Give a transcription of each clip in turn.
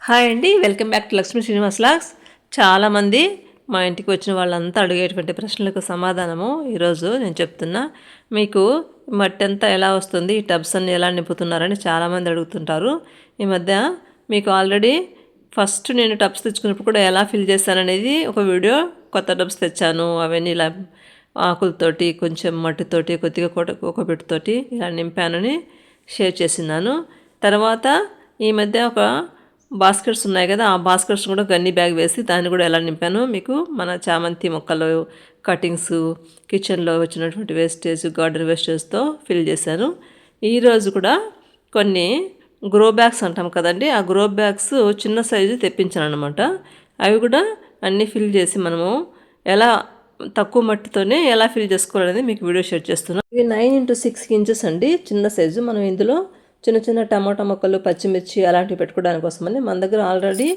Hi అండి, welcome back to Lakshmi Srinivas vlogs. చాలామంది మా ఇంటికి వచ్చిన వాళ్ళంతా అడిగేటువంటి ప్రశ్నలకు సమాధానము ఈరోజు నేను చెప్తున్నా. మీకు మట్టి అంతా ఎలా వస్తుంది, ఈ టబ్స్ అన్ని ఎలా నింపుతున్నారని చాలామంది అడుగుతుంటారు. ఈ మధ్య మీకు ఆల్రెడీ ఫస్ట్ నేను టబ్స్ తెచ్చుకున్నప్పుడు కూడా ఎలా ఫిల్ చేశాననేది ఒక వీడియో, కొత్త టబ్స్ తెచ్చాను అవన్నీ ఇలా ఆకులతోటి కొంచెం మట్టితోటి కొద్దిగా కోకోపెట్టుతోటి ఇలా నింపానని షేర్ చేసినాను. తర్వాత ఈ మధ్య ఒక బాస్కెట్స్ ఉన్నాయి కదా, ఆ బాస్కెట్స్ కూడా గన్ని బ్యాగ్ వేసి దాన్ని కూడా ఎలా నింపాను మీకు మన చామంతి మొక్కలు కటింగ్స్, కిచెన్లో వచ్చినటువంటి వేస్టేజ్, గార్డెన్ వేస్టేజ్తో ఫిల్ చేశాను. ఈరోజు కూడా కొన్ని గ్రో బ్యాగ్స్ అంటాం కదండి, ఆ గ్రో బ్యాగ్స్ చిన్న సైజు తెప్పించాను అనమాట. అవి కూడా అన్నీ ఫిల్ చేసి మనము ఎలా తక్కువ మట్టితోనే ఎలా ఫిల్ చేసుకోవాలనేది మీకు వీడియో షేర్ చేస్తున్నాను. ఇవి 9x6 ఇంచెస్ అండి, చిన్న సైజు. మనం ఇందులో చిన్న చిన్న టమాటా మొక్కలు, పచ్చిమిర్చి అలాంటివి పెట్టుకోవడానికి కోసమని మన దగ్గర ఆల్రెడీ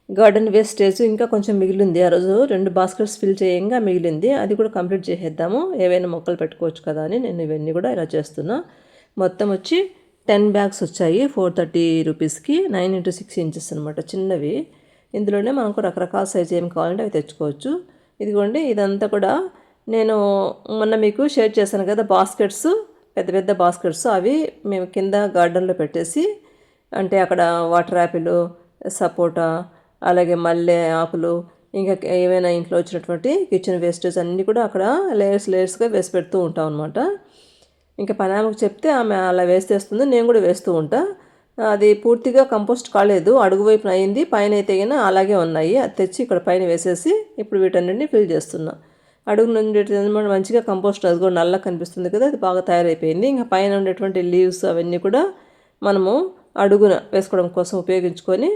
గార్డెన్ వేస్టేజ్ ఇంకా కొంచెం మిగిలింది. ఆ రోజు 2 బాస్కెట్స్ ఫిల్ చేయంగా మిగిలింది, అది కూడా కంప్లీట్ చేసేద్దాము, ఏవైనా మొక్కలు పెట్టుకోవచ్చు కదా అని నేను ఇవన్నీ కూడా ఇలా చేస్తున్నా. మొత్తం వచ్చి 10 బ్యాగ్స్ వచ్చాయి 430 రూపీస్కి. 9x6 ఇంచెస్ అనమాట, చిన్నవి. ఇందులోనే మనకు రకరకాల సైజు ఏమి కావాలంటే అవి తెచ్చుకోవచ్చు. ఇదిగోండి, ఇదంతా కూడా నేను మొన్న మీకు షేర్ చేశాను కదా బాస్కెట్స్, పెద్ద పెద్ద బాస్కెట్స్. అవి మేము కింద గార్డెన్లో పెట్టేసి, అంటే అక్కడ వాటర్ యాపిల్, సపోటా, అలాగే మల్లె ఆకులు, ఇంకా ఏమైనా ఇంట్లో వచ్చినటువంటి కిచెన్ వేస్టేజ్ అన్నీ కూడా అక్కడ లేయర్స్గా వేసి పెడుతూ ఉంటాం అనమాట. ఇంకా పనామకు చెప్తే ఆమె అలా వేస్తేస్తుంది, నేను కూడా వేస్తూ ఉంటా. అది పూర్తిగా కంపోస్ట్ కాలేదు, అడుగు వైపున అయింది, పైన అయితే అలాగే ఉన్నాయి. అది తెచ్చి ఇక్కడ పైన వేసేసి ఇప్పుడు వీటన్నిటిని ఫిల్ చేస్తున్నా. అడుగు నుండి మంచిగా కంపోస్ట్ అది కూడా నల్ల కనిపిస్తుంది కదా, అది బాగా తయారైపోయింది. ఇంకా పైన ఉండేటువంటి లీవ్స్ అవన్నీ కూడా మనము అడుగున వేసుకోవడం కోసం ఉపయోగించుకొని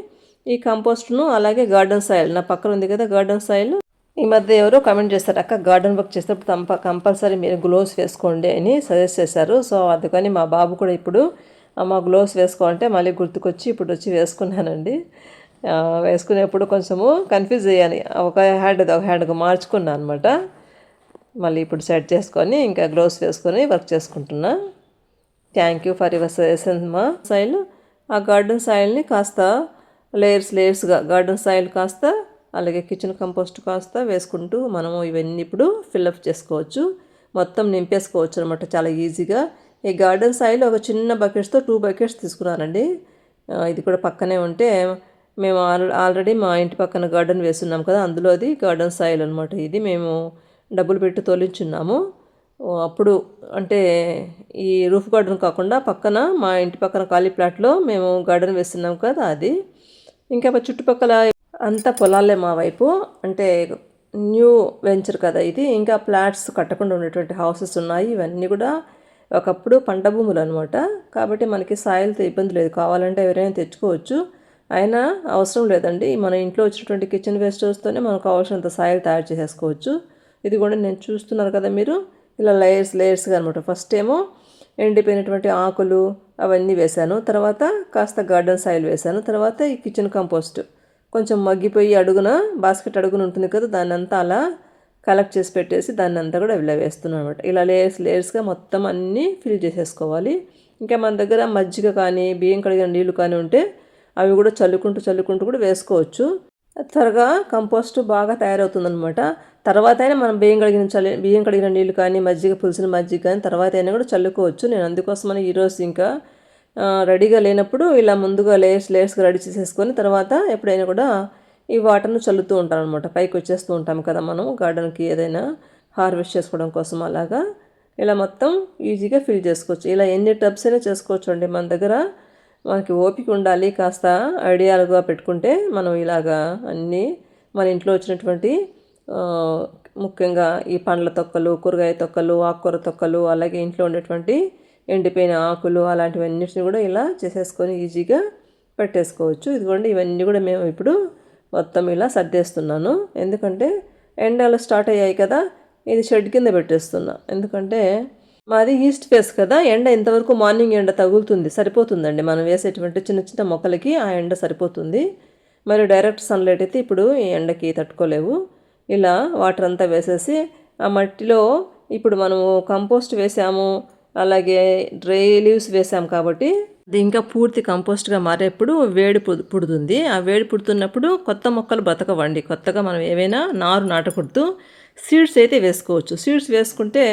ఈ కంపోస్ట్ను, అలాగే గార్డెన్ సాయిల్ నా పక్కన ఉంది కదా గార్డెన్ సాయిల్. ఈ మధ్య ఎవరో కామెంట్ చేస్తారు, అక్క గార్డెన్ వర్క్ చేసేటప్పుడు కంపల్సరీ మీరు గ్లోవ్స్ వేసుకోండి అని సజెస్ట్ చేశారు. సో అందుకని మా బాబు కూడా ఇప్పుడు అమ్మ గ్లోవ్స్ వేసుకోవాలంటే మళ్ళీ గుర్తుకొచ్చి ఇప్పుడు వచ్చి వేసుకున్నానండి. వేసుకునేప్పుడు కొంచెము కన్ఫ్యూజ్ అయ్యాను, ఒక హ్యాండ్గా మార్చుకున్నాను అనమాట. మళ్ళీ ఇప్పుడు సెట్ చేసుకొని ఇంకా గ్లోవ్స్ వేసుకొని వర్క్ చేసుకుంటున్నా. Thank you for your suggestion మా సాయిల్. ఆ గార్డెన్ సాయిల్ని కాస్త లేయర్స్గా గార్డెన్ సాయిల్ కాస్త, అలాగే కిచెన్ కంపోస్ట్ కాస్త వేసుకుంటూ మనము ఇవన్నీ ఇప్పుడు ఫిల్అప్ చేసుకోవచ్చు, మొత్తం నింపేసుకోవచ్చు అనమాట చాలా ఈజీగా. ఈ గార్డెన్ సాయిల్ ఒక చిన్న బకెట్స్తో 2 బకెట్స్ తీసుకున్నానండి. ఇది కూడా పక్కనే ఉంటే మేము ఆల్రెడీ మా ఇంటి పక్కన గార్డెన్ వేస్తున్నాం కదా, అందులో అది గార్డెన్ సాయిల్ అనమాట. ఇది మేము డబ్బులు పెట్టి తోలించున్నాము. అప్పుడు అంటే ఈ రూఫ్ గార్డెన్ కాకుండా పక్కన మా ఇంటి పక్కన ఖాళీ ప్లాట్లో మేము గార్డెన్ వేస్తున్నాం కదా అది. ఇంకా చుట్టుపక్కల అంతా పొలాలే మా వైపు, అంటే న్యూ వెంచర్ కదా ఇది. ఇంకా ఫ్లాట్స్ కట్టకుండా ఉండేటువంటి హౌసెస్ ఉన్నాయి. ఇవన్నీ కూడా ఒకప్పుడు పంట భూములు అనమాట. కాబట్టి మనకి సాయిల్తో ఇబ్బంది లేదు, కావాలంటే ఎవరైనా తెచ్చుకోవచ్చు. అయినా అవసరం లేదండి, మన ఇంట్లో వచ్చినటువంటి కిచెన్ వేస్టేజ్తోనే మనకు కావాల్సినంత సాయిల్ తయారు చేసేసుకోవచ్చు. ఇది కూడా నేను చూస్తున్నారు కదా మీరు, ఇలా లేయర్స్గా అనమాట. ఫస్ట్ ఏమో ఎండిపోయినటువంటి ఆకులు అవన్నీ వేశాను, తర్వాత కాస్త గార్డెన్ సాయిల్ వేశాను, తర్వాత ఈ కిచెన్ కంపోస్ట్ కొంచెం మగ్గిపోయి అడుగున బాస్కెట్ అడుగున ఉంటుంది కదా, దాన్ని అంతా అలా కలెక్ట్ చేసి పెట్టేసి దాన్ని అంతా కూడా ఇలా వేస్తున్నాను అనమాట. ఇలా లేయర్స్గా మొత్తం అన్నీ ఫిల్ చేసేసుకోవాలి. ఇంకా మన దగ్గర మజ్జిగ కానీ బియ్యం కడిగిన నీళ్లు కానీ ఉంటే అవి కూడా చల్లుకుంటూ కూడా వేసుకోవచ్చు. త్వరగా కంపోస్ట్ బాగా తయారవుతుందనమాట. తర్వాత అయినా మనం బియ్యం కడిగిన నీళ్ళు కానీ, మజ్జిగ పులిసిన మజ్జిగ కానీ తర్వాత అయినా కూడా చల్లుకోవచ్చు. నేను అందుకోసమని ఈరోజు ఇంకా రెడీగా లేనప్పుడు ఇలా ముందుగా లేయర్స్గా రెడీ చేసేసుకొని తర్వాత ఎప్పుడైనా కూడా ఈ వాటర్ను చల్లుతూ ఉంటాను అనమాట. పైకి వచ్చేస్తూ ఉంటాం కదా మనం గార్డెన్కి ఏదైనా హార్వెస్ట్ చేసుకోవడం కోసం. అలాగా ఇలా మొత్తం ఈజీగా ఫిల్ చేసుకోవచ్చు. ఇలా ఎన్ని టబ్స్ అయినా చేసుకోవచ్చు అండి. మన దగ్గర మనకి ఓపిక ఉండాలి, కాస్త ఐడియాలుగా పెట్టుకుంటే మనం ఇలాగా అన్నీ మన ఇంట్లో వచ్చినటువంటి ముఖ్యంగా ఈ పండ్ల తొక్కలు, కూరగాయ తొక్కలు, ఆకుకూర తొక్కలు, అలాగే ఇంట్లో ఉండేటువంటి ఎండిపోయిన ఆకులు అలాంటివన్నిటిని కూడా ఇలా చేసేసుకొని ఈజీగా పెట్టేసుకోవచ్చు. ఇదిగోండి, ఇవన్నీ కూడా మేము ఇప్పుడు మొత్తం ఇలా సర్దేస్తున్నాను. ఎందుకంటే ఎండలు స్టార్ట్ అయ్యాయి కదా, ఇది షెడ్ కింద పెట్టేస్తున్నా. ఎందుకంటే మాది ఈస్ట్ ఫేస్ కదా, ఎండ ఇంతవరకు మార్నింగ్ ఎండ తగులుతుంది, సరిపోతుందండి మనం వేసేటువంటి చిన్న చిన్న మొక్కలకి ఆ ఎండ సరిపోతుంది. మరి డైరెక్ట్ సన్లైట్ అయితే ఇప్పుడు ఈ ఎండకి తట్టుకోలేవు. ఇలా వాటర్ అంతా వేసేసి ఆ మట్టిలో ఇప్పుడు మనము కంపోస్ట్ వేసాము, అలాగే డ్రై లీవ్స్ వేసాం కాబట్టి అది ఇంకా పూర్తి కంపోస్ట్గా మారేప్పుడు వేడి పుడుతుంది. ఆ వేడి పుడుతున్నప్పుడు కొత్త మొక్కలు బ్రతకవండి. కొత్తగా మనం ఏవైనా నారు నాటకూడదు. సీడ్స్ అయితే వేసుకోవచ్చు. సీడ్స్ వేసుకుంటే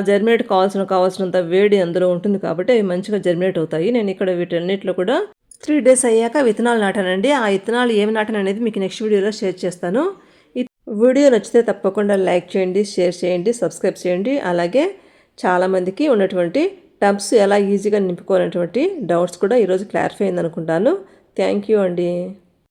జర్మినేట్ కావాల్సినంత వేడి అందులో ఉంటుంది కాబట్టి అవి మంచిగా జర్మినేట్ అవుతాయి. నేను ఇక్కడ వీటన్నిటిలో కూడా 3 days అయ్యాక విత్తనాలు నాటానండి. ఆ విత్తనాలు ఏమి నాటాను అనేది మీకు నెక్స్ట్ వీడియోలో షేర్ చేస్తాను. ఈ వీడియో నచ్చితే తప్పకుండా లైక్ చేయండి, షేర్ చేయండి, సబ్స్క్రైబ్ చేయండి. అలాగే చాలామందికి ఉన్నటువంటి టబ్స్ ఎలా ఈజీగా నింపుకోవాలనేటువంటి డౌట్స్ కూడా ఈరోజు క్లారిఫై అయింది అనుకుంటాను. థ్యాంక్ యూ అండి.